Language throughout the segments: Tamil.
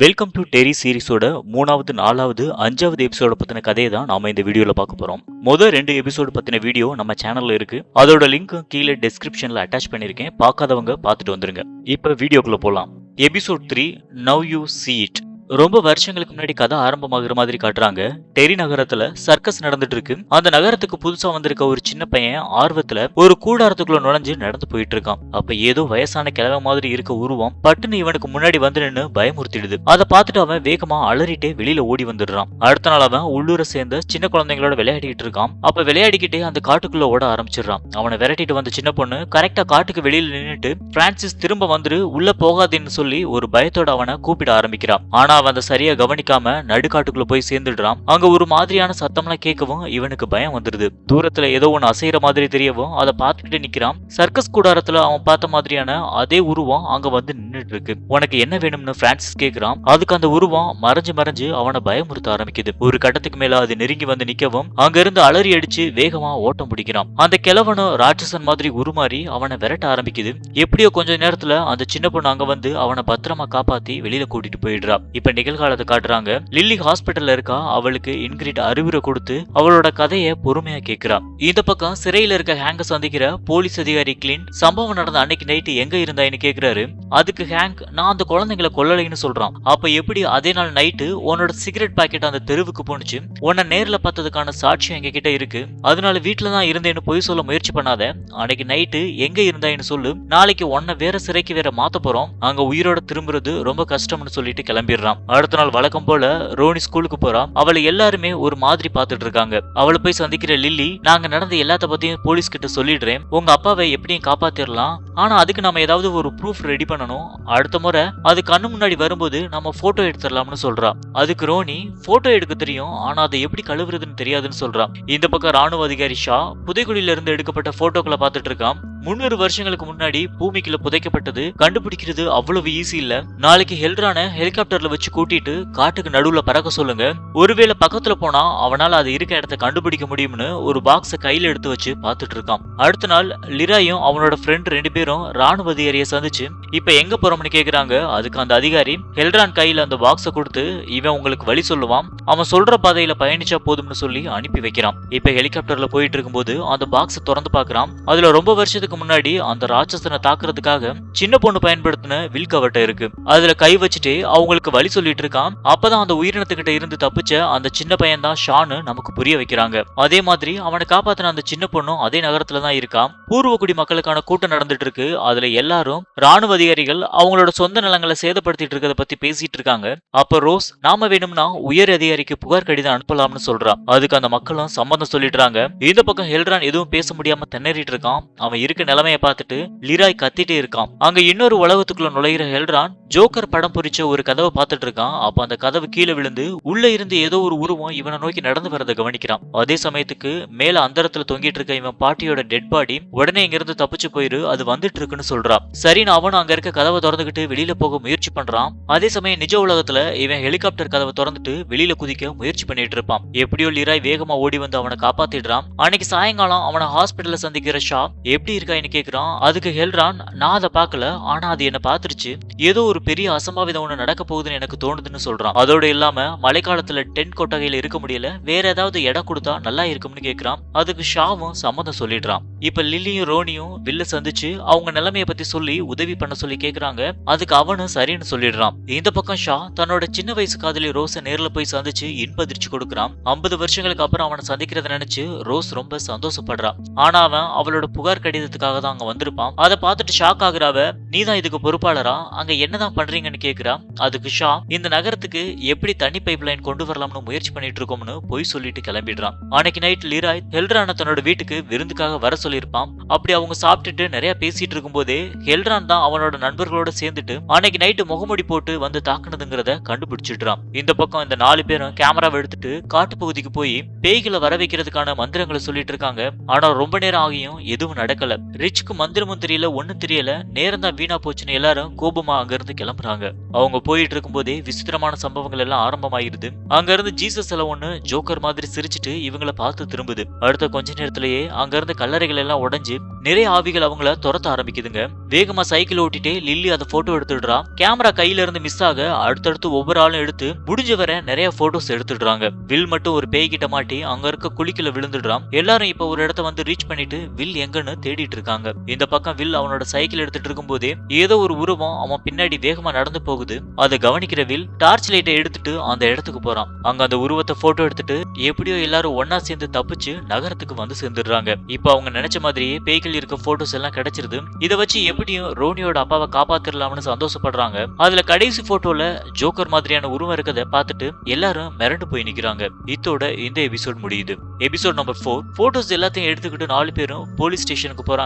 வெல்கம் டு டெரி சீரிஸோட 3வது 4வது 5வது எபிசோட பத்தின கதையை தான் நாம இந்த வீடியோல பார்க்க போறோம். முதல் 2 எபிசோடு பத்தின வீடியோ நம்ம சேனல்ல இருக்கு. அதோட லிங்க் கீழே டிஸ்கிரிப்ஷன்ல அட்டாச் பண்ணிருக்கேன். பார்க்காதவங்க பார்த்துட்டு வந்துருங்க. இப்ப வீடியோக்குள்ள போலாம். Episode 3 now you see it. ரொம்ப வருஷங்களுக்கு முன்னாடி கதை ஆரம்பமாகிற மாதிரி காட்டுறாங்க. டெரி நகரத்துல சர்க்கஸ் நடந்துட்டு இருக்கு. அந்த நகரத்துக்கு புதுசா வந்திருக்க ஒரு சின்ன பையன் ஆர்வத்துல ஒரு கூடாரத்துக்குள்ள நுழைஞ்சு நடந்து போயிட்டு இருக்கான். அப்ப ஏதோ வயசான கிழவ மாதிரி இருக்க உருவம் பட்டுன்னு இவனுக்கு முன்னாடி வந்து நின்னு பயமுறுத்திடுது. அதை பார்த்துட்டு அவன் வேகமா அலறிட்டே வெளியில ஓடி வந்துடுறான். அடுத்த நாள் அவன் உள்ளூரை சேர்ந்த சின்ன குழந்தைங்களோட விளையாடிட்டு இருக்கான். அப்ப விளையாடிக்கிட்டே அந்த காட்டுக்குள்ள ஓட ஆரம்பிச்சிடறான். அவனை விரட்டிட்டு வந்த சின்ன பொண்ணு கரெக்டா காட்டுக்கு வெளியில நின்னுட்டு பிரான்சிஸ் திரும்ப வந்துரு உள்ள போகாதேன்னு சொல்லி ஒரு பயத்தோட அவனை கூப்பிட ஆரம்பிக்கிறான். ஆனா அவன் அதை சரியா கவனிக்காம நடுக்காட்டுக்குள்ள போய் சேர்ந்துடுறான். அங்க ஒரு மாதிரியான சத்தம்லாம் கேட்கவும் இவனுக்கு பயம் வந்துருது. தூரத்துல ஏதோ ஒன்னு அசைற மாதிரி தெரியவும் அதை பார்த்துட்டு நிக்கிறான். சர்க்கஸ் கூடாரத்துல அவன் பார்த்த மாதிரியான அதே உருவம் அங்க வந்து நின்னுட்டு இருக்கு. உனக்கு என்ன வேணும்னு பிரான்சிஸ் கேக்குறான். அதுக்கு அந்த உருவம் மறைஞ்சு அவனை பயமுறுத்த ஆரம்பிக்குது. ஒரு கட்டத்துக்கு மேல அது நெருங்கி வந்து நிக்கவும் அங்க இருந்து அலறி அடிச்சு வேகமா ஓட்டம் பிடிக்கிறான். அந்த கிழவனும் ராட்சசன் மாதிரி உருமாறி அவனை விரட்ட ஆரம்பிக்குது. எப்படியோ கொஞ்ச நேரத்துல அந்த சின்ன பொண்ணு அங்க வந்து அவனை பத்திரமா காப்பாத்தி வெளியில கூட்டிட்டு போயிடுறா. இப்ப நிகழ்காலத்தை காட்டுறாங்க. லில்லி ஹாஸ்பிட்டல்ல இருக்கா. அவளுக்கு இன்கிரிட் அறிவுரை கொடுத்து அவளோட கதையை பொறுமையா கேட்கிறா. இந்த பக்கம் சிறையில இருக்க ஹேங்க சந்திக்கிற போலீஸ் அதிகாரி கிளின் சம்பவம் நடந்த அன்னைக்கு நைட்டு எங்க இருந்தாயின்னு கேக்குறாரு. அதுக்கு ஹேங்க் நான் அந்த குழந்தைங்களை கொல்லலைன்னு சொல்றான். அப்ப எப்படி அதே நாள் நைட்டு உன்னோட சிகரெட் பாக்கெட் அந்த தெருவுக்கு போனுச்சு? உன்னை நேர்ல பார்த்ததுக்கான சாட்சியம் எங்க கிட்ட இருக்கு. அதனால வீட்டுலதான் இருந்தேன்னு பொய் சொல்ல முயற்சி பண்ணாத. அன்னைக்கு நைட்டு எங்க இருந்தாயின்னு சொல்லு. நாளைக்கு உன்னை வேற சிறைக்கு வேற மாத்த போறோம். அங்க உயிரோட திரும்புறது ரொம்ப கஷ்டம்னு சொல்லிட்டு கிளம்பிடுறான். அடுத்த நாள் வழக்கம் போல ரோனி ஸ்கூலுக்கு போறா. அவளை எல்லாருமே ஒரு மாதிரி பாத்துட்டு இருக்காங்க. அவளை போய் சந்திக்கிற லில்லி நாங்க நடந்த எல்லாத்த பத்தியும் போலீஸ் கிட்ட சொல்லிடுறேன். உங்க அப்பாவை எப்படியும் காப்பாத்திரலாம். ஆனா அதுக்கு நம்ம ஏதாவது ஒரு ப்ரூஃப் ரெடி பண்ணணும். அடுத்த முறை அது கண்ணு முன்னாடி வரும்போது நம்ம போட்டோ எடுத்துடலாம்னு சொல்றா. அதுக்கு ரோனி போட்டோ எடுக்க தெரியும். ஆனா அதை எப்படி கழுவுறதுன்னு தெரியாதுன்னு சொல்றா. இந்த பக்கம் ராணுவ அதிகாரி ஷா புதைக்குழியில இருந்து எடுக்கப்பட்ட போட்டோக்களை பார்த்துட்டு இருக்கான். 300 வருஷங்களுக்கு முன்னாடி பூமிக்குள்ள புதைக்கப்பட்டது கண்டுபிடிக்கிறது அவ்வளவு ஈஸி இல்ல. நாளைக்கு ஹெல்ரான ஹெலிகாப்டர்ல வச்சு கூட்டிட்டு காட்டுக்கு நடுவுல பறக்க சொல்லுங்க. ஒருவேளை பக்கத்துல போனா அவனால அது இருக்க இடத்த கண்டுபிடிக்க முடியும்னு ஒரு பாக்ஸ கையில எடுத்து வச்சு பாத்துட்டு இருக்கான். அடுத்த நாள் லிராயும் அவனோட ஃப்ரெண்ட் 2 பேரும் ராணுவ அதிகாரியை சந்திச்சு இப்ப எங்க போறோம்னு கேக்குறாங்க. அதுக்கு அந்த அதிகாரி ஹெல்ரான் கையில அந்த பாக்ஸ கொடுத்து இவன் உங்களுக்கு வழி சொல்லுவான். அவன் சொல்ற பாதையில பயணிச்சா போதும்னு சொல்லி அனுப்பி வைக்கிறான். இப்ப ஹெலிகாப்டர்ல போயிட்டு இருக்கும்போது அந்த பாக்ஸ திறந்து பாக்குறான். அதுல ரொம்ப வருஷத்துக்கு முன்னாடி அந்த ராட்சசனை தாக்குறதுக்காக சின்ன பொண்ணு பயன்படுத்தின வில் கவட்டை இருக்கு. அதுல கை வச்சுட்டு அவங்களுக்கு வழி சொல்லிட்டு இருக்கான். அப்பதான் அந்த உயிரினத்துக்கிட்ட இருந்து தப்பிச்ச அந்த சின்ன பையன் தான் ஷான்னு நமக்கு புரிய வைக்கிறாங்க. அதே மாதிரி அவனை காப்பாத்தின அந்த சின்ன பொண்ணும் அதே நகரத்துல தான் இருக்கான். பூர்வகுடி மக்களுக்கான கூட்டம் நடந்துட்டு இருக்கு. அதுல எல்லாரும் ராணுவ அதிகாரிகள் அவங்களோட சொந்த நிலங்களை சேதப்படுத்திட்டு இருக்கிறத பத்தி பேசிட்டு இருக்காங்க. அப்ப ரோஸ் நாம வேணும்னா உயர் அதிகாரிக்கு புகார் கடிதம் அனுப்பலாம்னு சொல்றான். அதுக்கு அந்த மக்களும் சம்மதம் சொல்லிடுறாங்க. இந்த பக்கம் ஹெல்ரான் எதுவும் பேச முடியாம திணறிட்டு இருக்கான். அவன் இருக்க நிலைமையை பார்த்துட்டு லிராய் கத்திட்டே இருக்கான். அங்க இன்னொரு உலகத்துக்குள்ள நுழைகிற ஹெல்ரான் ஜோக்கர் படம் பொறிச்ச ஒரு கதவை பார்த்துட்டு இருக்கான். அப்ப அந்த கதவு கீழே விழுந்து உள்ள இருந்து ஏதோ ஒரு உருவம் இவனை நோக்கி நடந்து வரதை கவனிக்கிறான். அதே சமயத்துக்கு மேல அந்தரத்துல தொங்கிட்டு இருக்க இவன் பாட்டியோட டெட் பாடி உடனே இங்க இருந்து தப்பிச்சு போயிரு அது வந்துட்டு இருக்குன்னு சொல்றான். சரின்னு அவனும் அங்க இருக்க கதவை திறந்துகிட்டு வெளியில போக முயற்சி பண்றான். அதே சமயம் நிஜ உலகத்துல இவன் ஹெலிகாப்டர் கதவை திறந்துட்டு வெளியில குதிக்க முயற்சி பண்ணிட்டு இருப்பான். எப்படியோ லிராய் வேகமா ஓடி வந்து அவனை காப்பாத்திடுறான். அன்னைக்கு சாயங்காலம் அவனை ஹாஸ்பிட்டல்ல சந்திக்கிற ஷா எப்படி இருக்கான்னு கேக்குறான். அதுக்கு ஹெல்ரான் நான் அதை பார்க்கல. ஆனா அது என்ன பாத்துருச்சு. ஏதோ ஒரு பெரிய அசம்பாவிதம் ஒண்ணு நடக்க போகுதுன்னு எனக்கு தோணுதுன்னு சொல்றான். அதோட இல்லாம மழைக்காலத்துல டென்ட் கொட்டகையில இருக்க முடியல. வேற ஏதாவது இடம் கொடுத்தா நல்லா இருக்கும்னு கேக்குறான். அதுக்கு ஷாவும் சம்மதம் சொல்லிடுறான். இப்ப லில்லியும் ரோனியும் வில்ல சந்திச்சு அவங்க நிலைமைய பத்தி சொல்லி உதவி பண்ண சொல்லி கேக்குறாங்க. அதுக்கு அவனும் சரின்னு சொல்லிடுறான். இந்த பக்கம் ஷா தன்னோட சின்ன வயசு காதலி ரோஸ நேர்ல போய் சந்திச்சு இன்பதிர்ச்சி கொடுக்குறான். 50 வருஷங்களுக்கு அப்புறம் அவனை சந்திக்கிறத நினைச்சு ரோஸ் ரொம்ப சந்தோஷப்படுறான். ஆனா அவன் அவளோட புகார் கடிதத்துக்காக தான் அங்க வந்திருப்பான். அதை பார்த்துட்டு ஷாக் ஆகுறாவ. நீதான் இதுக்கு பொறுப்பாளரா? அங்க என்னதான் பண்றீங்கன்னு கேக்குறா. அதுக்கு ஷா இந்த நகரத்துக்கு எப்படி தண்ணி பைப் லைன் கொண்டு வரலாம்னு முயற்சி பண்ணிட்டு இருக்கோம்னு போய் சொல்லிட்டு கிளம்பிடுறான். அன்னைக்கு நைட் லிராய் ஹெல்ரான தன்னோட வீட்டுக்கு விருந்துக்காக வர சொல்லியிருப்பான். அப்படி அவங்க சாப்பிட்டுட்டு நிறைய பேசிட்டு இருக்கும் போதே ஹெல்ரான் தான் அவனோட நண்பர்களோட சேர்ந்துட்டு அன்னைக்கு நைட்டு முகமுடி போட்டு வந்து தாக்குனதுங்கிறத கண்டுபிடிச்சிடுறான். இந்த பக்கம் இந்த 4 பேரும் கேமராவை எடுத்துட்டு காட்டு பகுதிக்கு போய் பேய்களை வர வைக்கிறதுக்கான மந்திரங்களை சொல்லிட்டு இருக்காங்க. ஆனா ரொம்ப நேரம் ஆகியும் எதுவும் நடக்கல. ரிச்சுக்கு மந்திரமும் தெரியல ஒண்ணும் தெரியல, நேரம் தான் வீணா போச்சுன்னு எல்லாரும் கோபமா அங்க இருந்து கிளம்புறாங்க. அவங்க போயிட்டு இருக்கும் போதே விசித்திரமான சம்பவங்கள் எல்லாம் ஆரம்பமாயிருது. அங்க இருந்து ஜீசஸ் எல்லாம் ஒண்ணு ஜோக்கர் மாதிரி சிரிச்சுட்டு இவங்கள பார்த்து திரும்புது. அடுத்த கொஞ்ச நேரத்திலேயே அங்க இருந்து கல்லறைகள் எல்லாம் உடைஞ்சு நிறைய ஆவிகள் அவங்கள துரத்த ஆரம்பிக்குதுங்க. வேகமா சைக்கிள் ஓட்டிட்டு லில்லி அதை போட்டோ எடுத்துடுறா. கேமரா கையில இருந்து மிஸ் ஆக அடுத்தடுத்து ஒவ்வொரு ஆளும் எடுத்து முடிஞ்ச வரை நிறைய போட்டோஸ் எடுத்துடுறாங்க. வில் மட்டும் ஒரு பேய் கிட்ட மாட்டி அங்க இருக்க குழிக்குள்ள விழுந்துடுறான். எல்லாரும் இப்ப ஒரு இடத்த வந்து ரீச் பண்ணிட்டு வில் எங்கன்னு தேடிட்டு இருக்காங்க. இந்த பக்கம் வில் அவனோட சைக்கிள் எடுத்துட்டு இருக்கும் போதே ஏதோ ஒரு உருவம் அவன் பின்னாடி வேகமா நடந்து போகுது. அதை கவனிக்கிற வில் டார்ச் லைட்டை எடுத்துட்டு அந்த இடத்துக்கு போறான். அங்க அந்த உருவத்தை போட்டோ எடுத்துட்டு எப்படியோ எல்லாரும் ஒன்னா சேர்ந்து தப்பிச்சு நகரத்துக்கு வந்து சேர்ந்துடுறாங்க. இப்ப அவங்க நினைச்ச மாதிரியே பேய்கள் இருக்க போட்டோஸ் எல்லாம் கிடைச்சிருது. இதை வச்சு எப்படியும் ரோனியோட அப்பாவை காப்பாத்திரலாம்னு சந்தோஷப்படுறாங்க. அதுல கடைசி போட்டோல ஜோக்கர் மாதிரியான உருவம் இருக்கதை பார்த்துட்டு எல்லாரும் மிரண்டு போய் நிக்கிறாங்க. இதோட இந்த எபிசோட் முடியுது. Episode number 4. போட்டோஸ் எல்லாத்தையும் எடுத்துக்கிட்டு 4 பேரும் போலீஸ் ஸ்டேஷனுக்கு போறாங்க.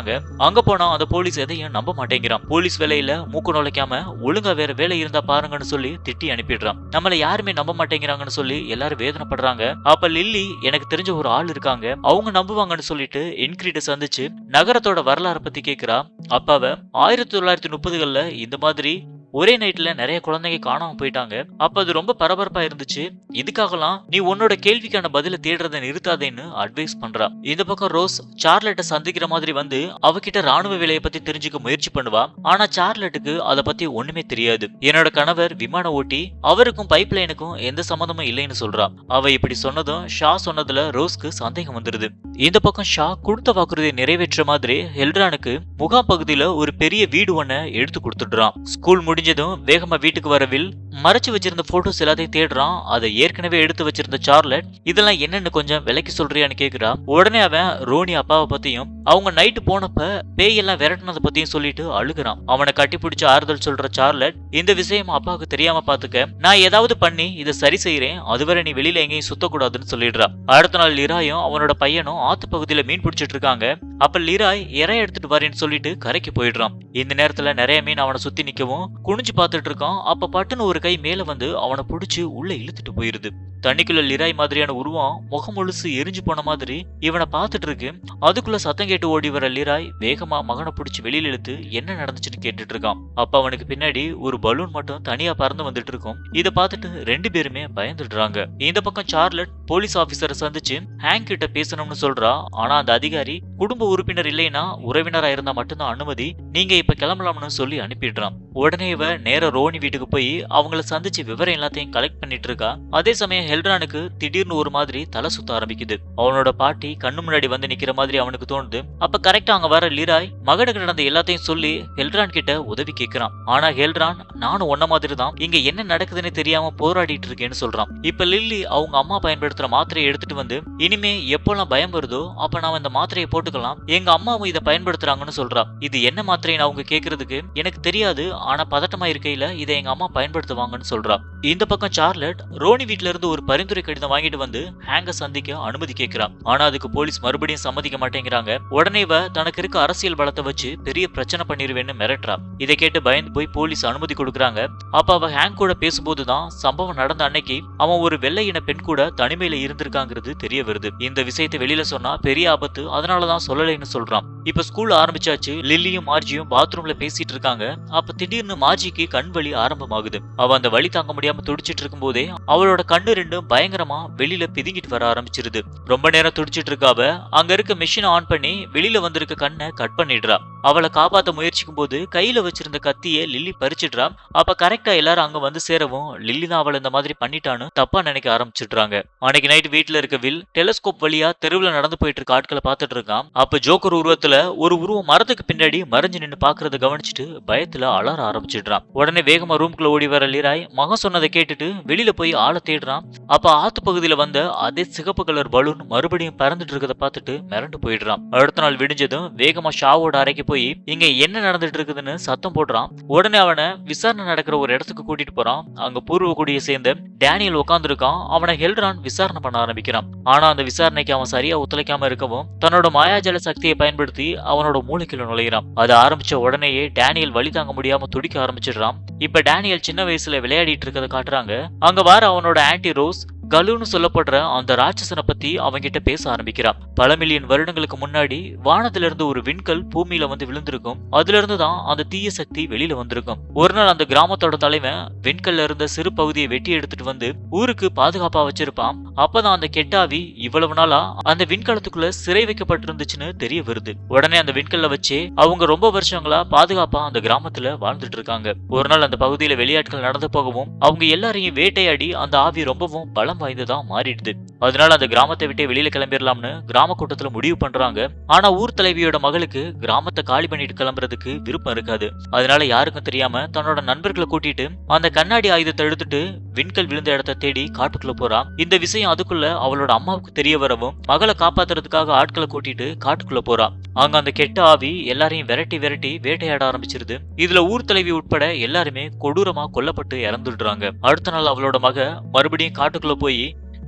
அங்க போனா அந்த போலீஸ் எதையும் நம்ப மாட்டேங்கிறான். போலீஸ் வேலையில மூக்கு நுழைக்காம ஒழுங்கா வேற வேலை இருந்தா பாருங்கன்னு சொல்லி திட்டி அனுப்பிடுறான். நம்மள யாருமே நம்ப மாட்டேங்கிறாங்கன்னு சொல்லி எல்லாரும் வேதனைப்படுறாங்க. அப்ப லில்லி எனக்கு தெரிஞ்ச ஒரு ஆள் இருக்காங்க, அவங்க நம்புவாங்கன்னு சொல்லிட்டு இன்கிரீட சந்திச்சு நகரத்தோட வரலாறு பத்தி கேக்குறா. அப்பாவ 1930கள்ல இந்த மாதிரி ஒரே நைட்ல நிறைய குழந்தைங்க காணாம போயிட்டாங்க. அப்ப அது ரொம்ப பரபரப்பா இருந்துச்சு. இதுக்காகலாம் நீ உன்னோட கேள்விக்கான பதில தேடுறதை நிறுத்தாதேன்னு அட்வைஸ் பண்றா. இந்த பக்கம் ரோஸ் சார்லட்டை சந்திக்கிற மாதிரி வந்து அவகிட்ட ராணுவ வேலையை பத்தி தெரிஞ்சுக்க முயற்சி பண்ணுவா. ஆனா சார்லட்டுக்கு அதை பத்தி ஒண்ணுமே தெரியாது. என்னோட கணவர் விமான ஓட்டி, அவருக்கும் பைப் லைனுக்கும் எந்த சம்மந்தமும் இல்லைன்னு சொல்றா. அவ இப்படி சொன்னதும் ஷா சொன்னதுல ரோஸ்க்கு சந்தேகம் வந்துருது. இந்த பக்கம் ஷா கொடுத்த வாக்குறுதியை நிறைவேற்ற மாதிரி ஹெல்ட்ரானுக்கு முகாம் பகுதியில ஒரு பெரிய வீடு ஒன்ன எடுத்து கொடுத்துடுறான். ஸ்கூல் முடிஞ்சதும் வேகமா வீட்டுக்கு வரவில் மறைச்சு வச்சிருந்த போட்டோஸ் எல்லாத்தையும் தேடுறான். அதை ஏற்கனவே எடுத்து வச்சிருந்த சார்லட் இதெல்லாம் என்னன்னு கொஞ்சம் விலைக்கு சொல்றியான்னு கேக்குறா. உடனே அவன் ரோனி அப்பாவை பத்தியும் அவங்க நைட்டு போனப்ப பேயெல்லாம் விரட்டினதை பத்தியும் சொல்லிட்டு அழுகுறான். அவனை கட்டி பிடிச்சு ஆறுதல் சொல்ற சார்லட், இந்த விஷயம் அப்பாவுக்கு தெரியாம பாத்துக்க, நான் ஏதாவது பண்ணி இதை சரி செய்யறேன், அதுவரை நீ வெளியில எங்கேயும் சுத்தக்கூடாதுன்னு சொல்லிடுறா. அடுத்த நாள் லிராயும் அவனோட பையனும் ஆத்து பகுதியில மீன் பிடிச்சிட்டு இருக்காங்க. அப்ப லிராய் இறை எடுத்துட்டு வரேன்னு சொல்லிட்டு கரைக்கு போயிடுறான். இந்த நேரத்துல நிறைய மீன் அவனை சுத்தி நிக்கவும் குனிஞ்சு பாத்துட்டு இருக்கான். அப்ப பட்டுன்னு ஒரு கை மேல வந்து அவனை பிடிச்சு உள்ள இழுத்துட்டு போயிருது. தண்ணிக்குள்ள லிராய் மாதிரியான உருவம் முகம் முழுசு எரிஞ்சு போன மாதிரி இவனை பார்த்துட்டு இருக்கு. அதுக்குள்ள சத்தம் கேட்டு ஓடி வர லிராய் வேகமா மகனை பிடிச்சி வெளியில இழுத்து என்ன நடந்துச்சுன்னு கேட்டுட்டு இருக்கான். அப்ப அவனுக்கு பின்னாடி ஒரு பலூன் மட்டும் தனியா பறந்து வந்துட்டு இருக்கும். இதை பார்த்துட்டு 2 பேருமே பயந்துடுறாங்க. இந்த பக்கம் சார்லட் போலீஸ் ஆபீசரை சந்திச்சு ஹேங்க் கிட்ட பேசணும்னு சொல்றா. ஆனா அந்த அதிகாரி குடும்ப உறுப்பினர் இல்லைன்னா உறவினரா இருந்தா மட்டும்தான் அனுமதி, நீங்க இப்ப கிளம்பலாம்னு சொல்லி அனுப்பிடுறான். உடனே இவ நேர ரோனி வீட்டுக்கு போய் அவங்கள சந்திச்சு விவரம் எல்லாத்தையும் கலெக்ட் பண்ணிட்டு இருக்கா. அதே சமயம் ஹெல்ட்ரானுக்கு திடீர்னு ஒரு மாதிரி தலை சுத்த ஆரம்பிக்குது. அவனோட பாட்டி கண்ணு முன்னாடி வந்து நிக்கிற மாதிரி அவனுக்கு தோணுது. அப்ப கரெக்டா அங்க வர லிராய் மகனுக்கு நடந்த எல்லாத்தையும் சொல்லி ஹெல்ட்ரான் கிட்ட உதவி கேட்கிறான். ஆனா ஹெல்ட்ரான், நானும் ஒன்ன மாதிரி தான் இங்க என்ன நடக்குதுன்னு தெரியாம போராடிட்டு இருக்கேன்னு சொல்றான். இப்ப லில்லி அவங்க அம்மா பயன்படுத்துற மாத்திரையை எடுத்துட்டு வந்து, இனிமே எப்பெல்லாம் பயம் வருதோ அப்ப நாம இந்த மாத்திரையை போட்டுக்கலாம், எங்க அம்மாவும் இதை பயன்படுத்துறாங்கன்னு சொல்றா. இது என்ன மாத்திரைன்னு அவங்க கேக்குறதுக்கு எனக்கு தெரியாது, ஆனா பதட்டமா இருக்கையில இதை எங்க அம்மா பயன்படுத்துவாங்கன்னு சொல்றா. இந்த பக்கம் சார்லட் ரோனி வீட்ல இருந்து ஒரு பரிந்துரை கடிதம் வாங்கிட்டு வந்து ஹேங்க சந்திக்க அனுமதி கேட்கிறான். ஆனா அதுக்கு போலீஸ் மறுபடியும் சம்மதிக்க மாட்டேங்கிறாங்க. உடனே இவ தனக்கு இருக்க அரசியல் பலத்தை வச்சு பெரிய பிரச்சனை பண்ணிருவேன்னு மிரட்டுறா. இதை கேட்டு பயந்து போய் போலீஸ் அனுமதி கொடுக்குறாங்க. அப்ப அவ ஹேங் கூட பேசும்போதுதான் சம்பவம் நடந்த அன்னைக்கு அவன் ஒரு வெள்ளை இன பெண் கூட தனிமையில இருந்திருக்காங்கிறது தெரிய வருது. இந்த விஷயத்தை வெளியில சொன்னா பெரிய ஆபத்து, அதனாலதான் சொல்லலைன்னு சொல்றான். இப்ப ஸ்கூல் ஆரம்பிச்சாச்சு. லில்லியும் மார்ஜியும் பாத்ரூம்ல பேசிட்டு இருக்காங்க. அப்ப திடீர்னு மார்ஜிக்கு கண் வலி ஆரம்பமாகுது. அவ அந்த வலி தாங்க முடியாம துடிச்சிட்டு இருக்கும் போதே அவளோட கண்ணு ரெண்டும் பயங்கரமா வெளியில பிதுங்கிட்டு வர ஆரம்பிச்சிருது. ரொம்ப நேரம் துடிச்சிட்டு இருக்காவ அங்க இருக்க மிஷினை ஆன் பண்ணி வெளியில வந்திருக்க கண்ணை கட் பண்ணிடுறா. அவளை காப்பாத்த முயற்சிக்கும் போது கையில வச்சிருந்த கத்திய லில்லி பறிச்சிடுறா. அப்ப கரெக்டா எல்லாரும் அங்க வந்து சேரவும் லில்லி தான் அவளை இந்த மாதிரி பண்ணிட்டான்னு தப்பா நினைக்க ஆரம்பிச்சிடுறாங்க. அன்னைக்கு நைட் வீட்டுல இருக்க வில் டெலஸ்கோப் வழியா தெருவுல நடந்து போயிட்டு இருக்க ஆட்களை பார்த்துட்டு இருக்கான். அப்ப ஜோக்கர் உருவத்துல ஒரு உருவம் மரத்துக்கு பின்னாடி மறைஞ்சு நின்னு பாக்குறத கவனிச்சுட்டு பயத்துல அலற ஆரம்பிச்சிடுறான். உடனே வேகமா ரூம்குள்ள ஓடி வர லிராய் மகன் சொன்னதை கேட்டுட்டு வெளியில போய் ஆளை தேடுறான். அப்ப ஆத்து பகுதியில வந்த அதே சிகப்பு கலர் பலூன் மறுபடியும் பறந்துட்டு இருக்கத பார்த்துட்டு மிரண்டு போயிடுறான். அடுத்த நாள் விடிஞ்சதும் வேகமா ஷாவோட அறைக்கு போய் இங்க என்ன நடந்துட்டு இருக்குதுன்னு சத்தம் போடுறான். உடனே அவனை விசாரணை நடக்கிற ஒரு இடத்துக்கு கூட்டிட்டு போறான். அங்க பூர்வ குடியை சேர்ந்த டேனியல் உட்கார்ந்து இருக்கான். அவனை ஹெல்ட்ரான் விசாரணை பண்ண ஆரம்பிக்கிறான். ஆனா அந்த விசாரணைக்கு அவன் சரியா ஒத்துழைக்காம இருக்கவும் தன்னோட மாயாஜல சக்தியை பயன்படுத்தி அவனோட மூளைக்குள்ள நுழைகிறான். அது ஆரம்பிச்ச உடனேயே டேனியல் வலி தாங்க முடியாம துடிக்க ஆரம்பிச்சிடுறான். இப்ப டேனியல் சின்ன வயசுல விளையாடிட்டு இருக்கதை காட்டுறாங்க. அங்க வர அவனோட ஆன்டி ரோஸ் கலுன்னு சொல்லப்படுற அந்த ராட்சசனை பத்தி அவங்கிட்ட பேச ஆரம்பிக்கிறான். பல மில்லியன் வருடங்களுக்கு முன்னாடி வானத்துல இருந்து ஒரு விண்கல் பூமியில வந்து விழுந்திருக்கும். அதுல இருந்து தான் அந்த தீய சக்தி வெளியில வந்திருக்கும். ஒரு நாள் அந்த கிராமத்தோட தலைவன் விண்கல்ல இருந்த சிறு பகுதியை வெட்டி எடுத்துட்டு வந்து ஊருக்கு பாதுகாப்பா வச்சிருப்பான். அப்பதான் அந்த கெட்டாவி இவ்வளவு நாளா அந்த விண்கலத்துக்குள்ள சிறை வைக்கப்பட்டிருந்துச்சுன்னு தெரிய வருது. உடனே அந்த விண்கல்ல வச்சு அவங்க ரொம்ப வருஷங்களா பாதுகாப்பா அந்த கிராமத்துல வாழ்ந்துட்டு இருக்காங்க. ஒரு நாள் அந்த பகுதியில வெளியாட்கள் நடந்து போகவும் அவங்க எல்லாரையும் வேட்டையாடி அந்த ஆவி ரொம்பவும் பலம் வாய்ந்ததா மாறிடுது. அதனால அந்த கிராமத்தை விட்டே வெளியில கிளம்பிடலாம்னு கிராம கூட்டத்துல முடிவு பண்றாங்க. ஆனா ஊர் தலைவியோட மகளுக்கு கிராமத்தை காலி பண்ணிட்டு கிளம்புறதுக்கு விருப்பம் இருக்காது. அதனால யாருக்கும் தெரியாம தன்னோட நண்பர்களை கூட்டிட்டு அந்த கண்ணாடி ஆயுதத்தை எடுத்துட்டு விண்கல் விழுந்த இடத்தை தேடி காட்டுக்குள்ள போறா. இந்த விஷயம் அதுக்குள்ள அவளோட அம்மாவுக்கு தெரிய வரவும் மகளை காப்பாத்துறதுக்காக ஆட்களை கூட்டிட்டு காட்டுக்குள்ள போறா. அங்க அந்த கெட்ட ஆவி எல்லாரையும் விரட்டி விரட்டி வேட்டையாட ஆரம்பிச்சிருது. இதுல ஊர் தலைவி உட்பட எல்லாருமே கொடூரமா கொல்லப்பட்டு இறந்துடுறாங்க. அடுத்த நாள் அவளோட மக மறுபடியும் காட்டுக்குள்ள போய்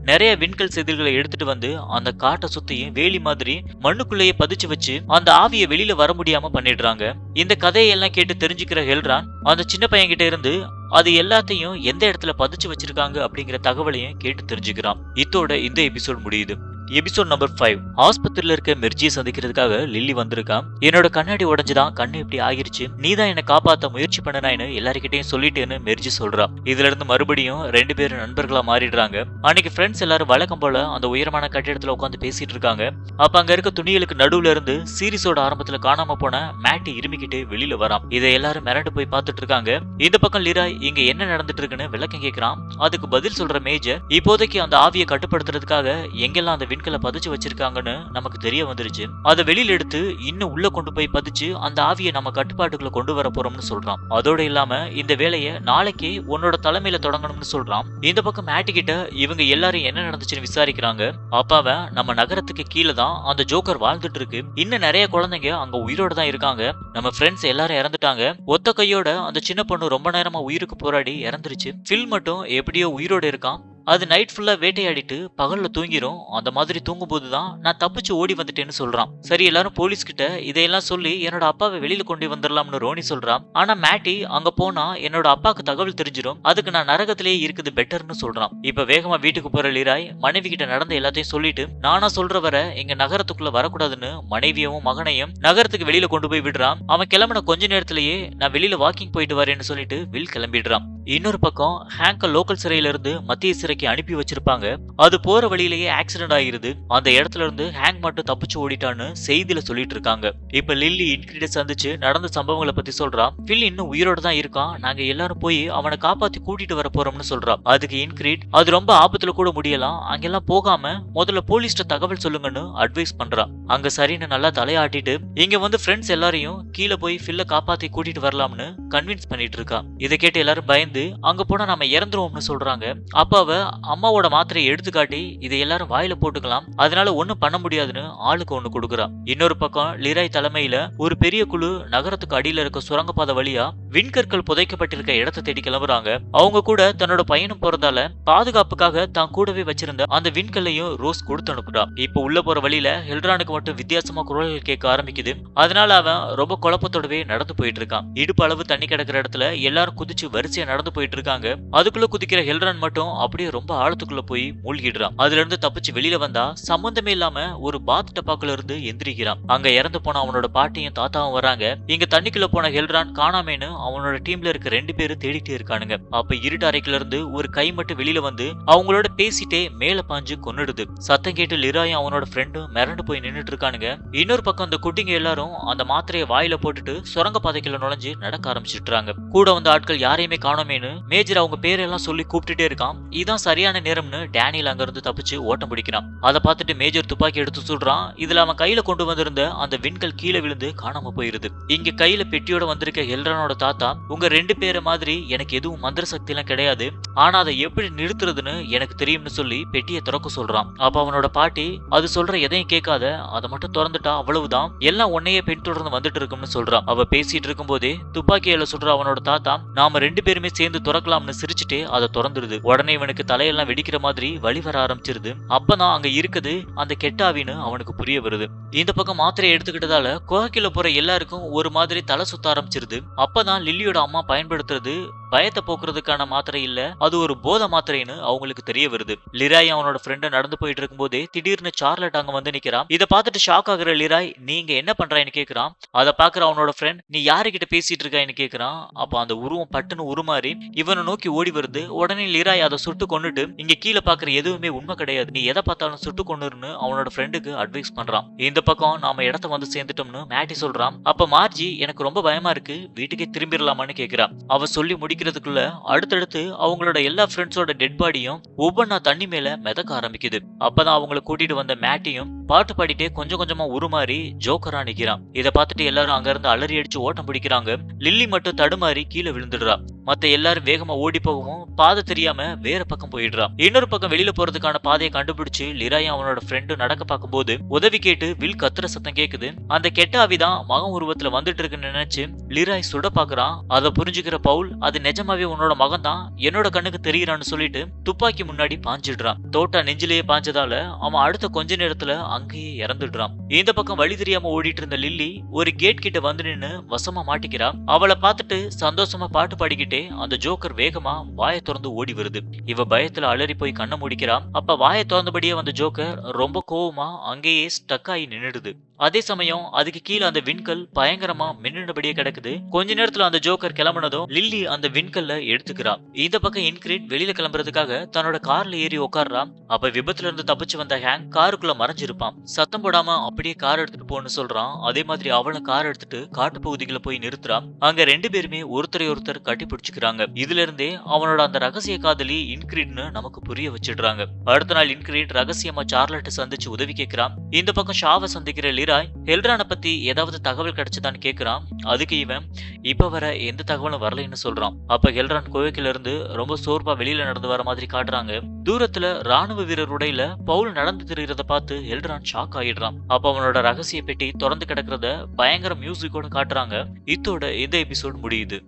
நிறைய விண்கல் செதில்களை எடுத்துட்டு வந்து அந்த காட்டை சுத்தியும் வேலி மாதிரி மண்ணுக்குள்ளேயே பதிச்சு வச்சு அந்த ஆவியை வெளியில வர முடியாம பண்ணிடுறாங்க. இந்த கதையெல்லாம் கேட்டு தெரிஞ்சுக்கிற ஹெல்ரான் அந்த சின்ன பையன் கிட்ட இருந்து அது எல்லாத்தையும் எந்த இடத்துல பதிச்சு வச்சிருக்காங்க அப்படிங்கிற தகவலையும் கேட்டு தெரிஞ்சுக்கிறான். இதோட இந்த எபிசோட் முடியுது. Episode number 5. ஆஸ்பத்திரியில இருக்க மெர்ஜியை சந்திக்கிறதுக்காக லில்லி வந்திருக்கான். என்னோட கண்ணாடி உடஞ்சுதான், கண்ணு இப்படி ஆகிருச்சு, நீதான் என்ன காப்பாத்த முயற்சி பண்ணனான்னு எல்லாருக்கிட்டையும் சொல்லிட்டேன்னு மெர்ஜி சொல்றா. இதுல இருந்து மறுபடியும் 2 பேரும் நண்பர்களா மாறிடுறாங்க. அன்னைக்கு ஃப்ரெண்ட்ஸ் எல்லாரும் வழக்கம் போல அந்த உயரமான கட்டிடத்துல உட்காந்து பேசிட்டு இருக்காங்க. அப்ப அங்க இருக்க துணிகளுக்கு நடுவுல இருந்து சீரிஸோட ஆரம்பத்துல காணாம போன மேட்டி இருமிக்கிட்டு வெளியில வரான். இதை எல்லாரும் மிரண்டு போய் பார்த்துட்டு இருக்காங்க. இந்த பக்கம் லிராய் இங்க என்ன நடந்துட்டு இருக்குன்னு விளக்கம் கேட்கிறான். அதுக்கு பதில் சொல்ற மேஜர், இப்போதைக்கு அந்த ஆவியை கட்டுப்படுத்துறதுக்காக எங்கெல்லாம் அந்த விண்கலை பதிச்சு வச்சிருக்காங்கன்னு நமக்கு தெரிய வந்துருச்சு. அதை வெளியில எடுத்து இன்னும் உள்ள கொண்டு போய் பதிச்சு அந்த ஆவியை நம்ம கட்டுப்பாட்டுக்குள்ள கொண்டு வர போறோம்னு சொல்றான். அதோட இல்லாம இந்த வேலையை நாளைக்கு உன்னோட தலைமையில தொடங்கணும்னு சொல்றான். இந்த பக்கம் மேட்டி கிட்ட இவங்க எல்லாரும் என்ன நடந்துச்சுன்னு விசாரிக்கிறாங்க. அப்பாவ நம்ம நகரத்துக்கு கீழே தான் அந்த ஜோக்கர் வாழ்ந்துட்டு இருக்கு. இன்னும் நிறைய குழந்தைங்க அங்க உயிரோட தான் இருக்காங்க. நம்ம ஃப்ரெண்ட்ஸ் எல்லாரும் இறந்துட்டாங்க. ஒத்த கையோட அந்த சின்ன பொண்ணு ரொம்ப நேரமா உயிருக்கு போராடி இறந்துருச்சு. ஃபில் மட்டும் எப்படியோ உயிரோட இருக்கான். அது நைட் ஃபுல்லா வேட்டையாடிட்டு பகல்ல தூங்கிரும். அந்த மாதிரி தூங்கும் போதுதான் நான் தப்பிச்சு ஓடி வந்துட்டேன்னு சொல்றான். சரி, எல்லாரும் போலீஸ் கிட்ட இதையெல்லாம் சொல்லி என்னோட அப்பாவை வெளியில கொண்டு வந்துடலாம்னு ரோனி சொல்றான். ஆனா மேட்டி அங்க போனா என்னோட அப்பாவுக்கு தகவல் தெரிஞ்சிடும், அதுக்கு நான் நரகத்திலேயே இருக்குது பெட்டர்னு சொல்றான். இப்ப வேகமா வீட்டுக்கு போற லிராய் மனைவி கிட்ட நடந்த எல்லாத்தையும் சொல்லிட்டு நானா சொல்ற வர எங்க நகரத்துக்குள்ள வரக்கூடாதுன்னு மனைவியவும் மகனையும் நகரத்துக்கு வெளியில கொண்டு போய் விடுறான். அவன் கிளம்பின கொஞ்ச நேரத்திலேயே நான் வெளியில வாக்கிங் போயிட்டு வரேன்னு சொல்லிட்டு வில் கிளம்பிடுறான். இன்னொரு பக்கம் ஹேங்க லோக்கல் சிறையில இருந்து மத்திய சிறைக்கு அனுப்பி வச்சிருப்பாங்க. அது போற வழியிலேயே ஆக்சிடென்ட் ஆகிருது. அந்த இடத்துல இருந்து ஹேங் மட்டும் தப்பிச்சு ஓடிட்டான்னு செய்தியில சொல்லிட்டு இருக்காங்க. இப்ப லில்லி இன்கிரிட சந்திச்சு நடந்த சம்பவங்களை பத்தி சொல்றா. பில் இன்னும் உயிரோட தான் இருக்கான், நாங்க எல்லாரும் போய் அவனை காப்பாத்தி கூட்டிட்டு வர போறோம்னு சொல்றா. அதுக்கு இன்கிரிட் அது ரொம்ப ஆபத்துல கூட முடியலாம், அங்கெல்லாம் போகாம முதல்ல போலீஸ்ட தகவல் சொல்லுங்கன்னு அட்வைஸ் பண்றா. அங்க சரின்னு நல்லா தலையாட்டிட்டு இங்க வந்து ஃப்ரெண்ட்ஸ் எல்லாரையும் கீழே போய் ஃபில்ல காப்பாத்தி கூட்டிட்டு வரலாம்னு கன்வின்ஸ் பண்ணிட்டு இருக்கா. இதை கேட்டு எல்லாரும் பயந்து அங்க போனா நம்ம இறந்துருவோம்னு சொல்றாங்க. அப்ப அவ அம்மாவோட மாத்திரையை எடுத்து காட்டி இதை எல்லாரும் வாயில போட்டுக்கலாம், அதனால ஒண்ணும் பண்ண முடியாதுன்னு ஆளுக்கு ஒண்ணு கொடுக்குறா. இன்னொரு பக்கம் லிராய் தலைமையில ஒரு பெரிய குழு நகரத்துக்கு அடியில இருக்க சுரங்கப்பாதை வழியா விண்கற்கள் புதைக்கப்பட்டிருக்க இடத்தை தேடி கிளம்புறாங்க. அவங்க கூட தன்னோட பையனும் போறதால பாதுகாப்புக்காக தான் கூடவே வச்சிருந்த அந்த விண்கல்லையும் ரோஸ் கொடுத்து அனுப்புறா. இப்ப உள்ள போற வழியில ஹெல்ரானுக்கு மட்டும் வித்தியாசமா குரல்கள் கேட்க ஆரம்பிக்குது. அதனால அவன் ரொம்ப குழப்பத்தோடவே நடந்து போயிட்டு இருக்கான். இடுப்பு அளவு தண்ணி கிடக்கிற இடத்துல எல்லாரும் குதிச்சு வரிசையா நடந்து போயிட்டு இருக்காங்க. அதுக்குள்ள குதிக்கிற ஹெல்ரான் மட்டும் அப்படியே ரொம்ப ஆழத்துக்குள்ள போய் மூழ்கிடுறான். அதுல இருந்து தப்பிச்சு வெளியில வந்தா சம்பந்தமே இல்லாம ஒரு பாத் டப்பாக்குள்ள இருந்து எந்திரிக்கிறான். அங்க இறந்து போன அவனோட பாட்டியும் தாத்தாவும் வராங்க. இங்க தண்ணிக்குள்ள போன ஹெல்ரான் காணாமேன்னு அவனோட டீம்ல இருக்க 2 பேரும் தேடிட்டே இருக்கானுங்க. அப்ப இருட்டு அறைக்குள்ள இருந்து ஒரு கை மட்டும் வெளியில வந்து அவங்களோட பேசிட்டே மேல பாஞ்சு கொன்னுடுது. சத்தம் கேட்டு லிராயும் அவனோட ஃப்ரெண்டும் மிரண்டு போய் நின்னுட்டு இருக்கானுங்க. இன்னொரு பக்கம் அந்த குட்டிங்க எல்லாரும் அந்த மாத்திரையை வாயில போட்டுட்டு சுரங்க பாதைக்குள்ள நுழைஞ்சு நடக்க ஆரம்பிச்சிட்டாங்க. கூட வந்த ஆட்கள் யாரையுமே காணோமேன்னு மேஜர் அவங்க பேரெல்லாம் சொல்லி கூப்பிட்டுட்டே இருக்கான். இதான் சரியான நேரம்னு டேனியல் அங்க இருந்து தப்பிச்சு ஓட்டம் பிடிக்கிறான். அதை பார்த்துட்டு மேஜர் துப்பாக்கி எடுத்து சுடுறான். இதுல அவன் கையில கொண்டு வந்திருந்த அந்த விண்கல் கீழே விழுந்து காணாம போயிருது. இங்க கையில பெட்டியோட வந்திருக்க ஹெல்ரானோட தாத்தா, உங்க 2 பேரை மாதிரி எனக்கு எதுவும் மந்திர சக்தி எல்லாம் கிடையாது, ஆனா அதை எப்படி நிறுத்துறதுன்னு எனக்கு தெரியும்னு சொல்லி பெட்டியை திறக்க சொல்றான். அப்ப அவனோட பாட்டி, அது சொல்ற எதையும் கேட்காத, அதை மட்டும் திறந்துட்டா அவ்வளவுதான், எல்லாம் உன்னையே பின்தொடர்ந்து வந்துட்டு இருக்கும்னு சொல்றான். அவ பேசிட்டு இருக்கும் போதே துப்பாக்கியில சுடுற அவனோட தாத்தா, நாம 2 பேருமே சேர்ந்து துறக்கலாம்னு சிரிச்சுட்டே அதை திறந்துடுது. உடனே இவனுக்கு தலையெல்லாம் வெடிக்கிற மாதிரி வழி வர ஆரம்பிச்சிருது. அப்பதான் அங்க இருக்குது அந்த கெட்டாவின்னு அவனுக்கு புரிய வருது. இந்த பக்கம் மாத்திரையை எடுத்துக்கிட்டதால குகைக்குள்ள போற எல்லாருக்கும் ஒரு மாதிரி தலை சுத்த ஆரம்பிச்சிருது. அப்பதான் லில்லியோட அம்மா பயன்படுத்துறது பயத்தை போக்குறதுக்கான மாத்திரை இல்ல, அது ஒரு போதை மாத்திரைன்னு அவங்களுக்கு தெரிய வருது. லிராய் அவனோட ஃப்ரெண்ட் நடந்து போயிட்டு இருக்கும்போதே திடீர்னு சார்லட் அங்க வந்து நிக்கிறான். இத பார்த்துட்டு ஷாக் ஆகுற லிராய் நீங்க என்ன பண்றான்னு கேக்குறான். அத பாக்குற அவனோட ஃப்ரெண்ட் நீ யாருகிட்ட பேசிட்டு இருக்கான்னு கேக்குறான். அப்ப அந்த உருவம் பட்டுன்னு உருமாறி இவனை நோக்கி ஓடி வருது. உடனே லிராய் அதை சுட்டு கொன்னுட்டு இங்க கீழே பாக்குற எதுவுமே உண்மை கிடையாது, நீ எதை பார்த்தாலும் சுட்டு கொன்னுருன்னு அவனோட ஃப்ரெண்டுக்கு அட்வைஸ் பண்றான். இந்த பக்கம் நாம இடத்த வந்து சேர்ந்துட்டோம்னு மேட்டி சொல்றான். அப்ப மார்ஜி எனக்கு ரொம்ப பயமா இருக்கு, வீட்டுக்கே திரும்பிடலாமான்னு கேக்குறா. அவ சொல்லி முடிக்கிறதுக்குள்ள அடுத்தடுத்து அவங்களோட எல்லா ஃப்ரெண்ட்ஸோட டெட் பாடியும் ஒவ்வொன்னா தண்ணி மேல மிதக்க ஆரம்பிக்குது. அப்பதான் அவங்கள கூட்டிட்டு வந்த மேட்டியும் பாட்டு பாடிட்டே கொஞ்சம் கொஞ்சமா உருமாறி ஜோக்கரா நிக்கிறான். இத பார்த்துட்டு எல்லாரும் அங்க இருந்து அலறி அடிச்சு ஓட்டம் பிடிக்கிறாங்க. லில்லி மட்டும் தடுமாறி கீழே விழுந்துடுறா. மத்த எல்லாரும் வேகமா ஓடி போகவும் பாதை தெரியாம வேற பக்கம் போயிடுறா. இன்னொரு பக்கம் வெளியில போறதுக்கான பாதையை கண்டுபிடிச்சு லிராயும் அவனோட ஃப்ரெண்டும் நடக்க பார்க்கும்போது உதவி கேட்டு வில் கத்துற சத்தம் கேக்குது. அந்த கெட்ட ஆவிதான் மகன் உருவத்துல வந்துட்டு இருக்குன்னு நினைச்சு லிராய் சுட பாக்குறான். அதை புரிஞ்சுக்கிற பவுல் அது நிஜமாவே உன்னோட மகன் தான், என்னோட கண்ணுக்கு தெரியறான்னு சொல்லிட்டு துப்பாக்கி முன்னாடி பாஞ்சிடுறான். தோட்டா நெஞ்சிலேயே பாஞ்சதால அவன் அடுத்த கொஞ்ச நேரத்துல அங்கேயே இறந்துடுறான். இந்த பக்கம் வழி தெரியாம ஓடிட்டு இருந்த லில்லி ஒரு கேட் கிட்ட வந்து நின்னு வசமா மாட்டிக்கிறா. அவளை பார்த்துட்டு சந்தோஷமா பாட்டு பாடிக்கிட்டே அந்த ஜோக்கர் வேகமா வாயை திறந்து ஓடி வருது. இவ பயத்துல அலறி போய் கண்ணை முடிக்கிறா. அப்ப வாயை திறந்தபடியே வந்த ஜோக்கர் ரொம்ப கோவமா அங்கேயே ஸ்டக் ஆகி நின்னுடுது. அதே சமயம் அதுக்கு கீழே அந்த விண்கல் பயங்கரமா மின்னினபடியே கிடக்குது. கொஞ்ச நேரத்துல அந்த ஜோக்கர் கிளம்புனதும் லில்லி அந்த விண்கல்ல எடுத்துக்கிறா. இந்த பக்கம் இன்கிரிட் வெளியில கிளம்புறதுக்காக தன்னோட கார்ல ஏறி உட்கார்றா. அப்ப விபத்துல இருந்து தப்பிச்சு வந்த ஹேங் காருக்குள்ள மறைஞ்சிருப்பான். சத்தம் போடாம அப்படியே கார் எடுத்துட்டு போன்னு சொல்றான். அதே மாதிரி அவளை கார் எடுத்துட்டு காட்டு பகுதிகளை போய் நிறுத்துறான். அங்க ரெண்டு பேருமே ஒருத்தரை ஒருத்தர் கட்டி பிடிச்சுக்கிறாங்க. இதுல இருந்தே அவனோட அந்த ரகசிய காதலி இன்கிரிட்னு நமக்கு புரிய வச்சிடுறாங்க. அடுத்த நாள் இன்கிரிட் ரகசியமா சார்லட்டை சந்திச்சு உதவி கேட்கிறான். இந்த பக்கம் ஷாவை சந்திக்கிற லிராய் ஹெல்ரான பத்தி ஏதாவது தகவல் கிடைச்சதான்னு கேக்குறான். அதுக்கு இவன் இப்ப வர எந்த தகவலும் வரலைன்னு சொல்றான். அப்ப ஹெல்ரான் கோவைக்குல இருந்து ரொம்ப சோர்வா வெளியில நடந்து வர மாதிரி காட்டுறாங்க. தூரத்துல ராணுவ வீரர் உடையில பவுல் நடந்து திரிகிறத பார்த்து ஹெல்ரான் ஷாக் ஆயிடுறான். அப்ப அவனோட ரகசிய பெட்டி திறந்து கிடக்கிறத பயங்கர மியூசிக்கோட காட்டுறாங்க. இத்தோட இந்த எபிசோட் முடியுது.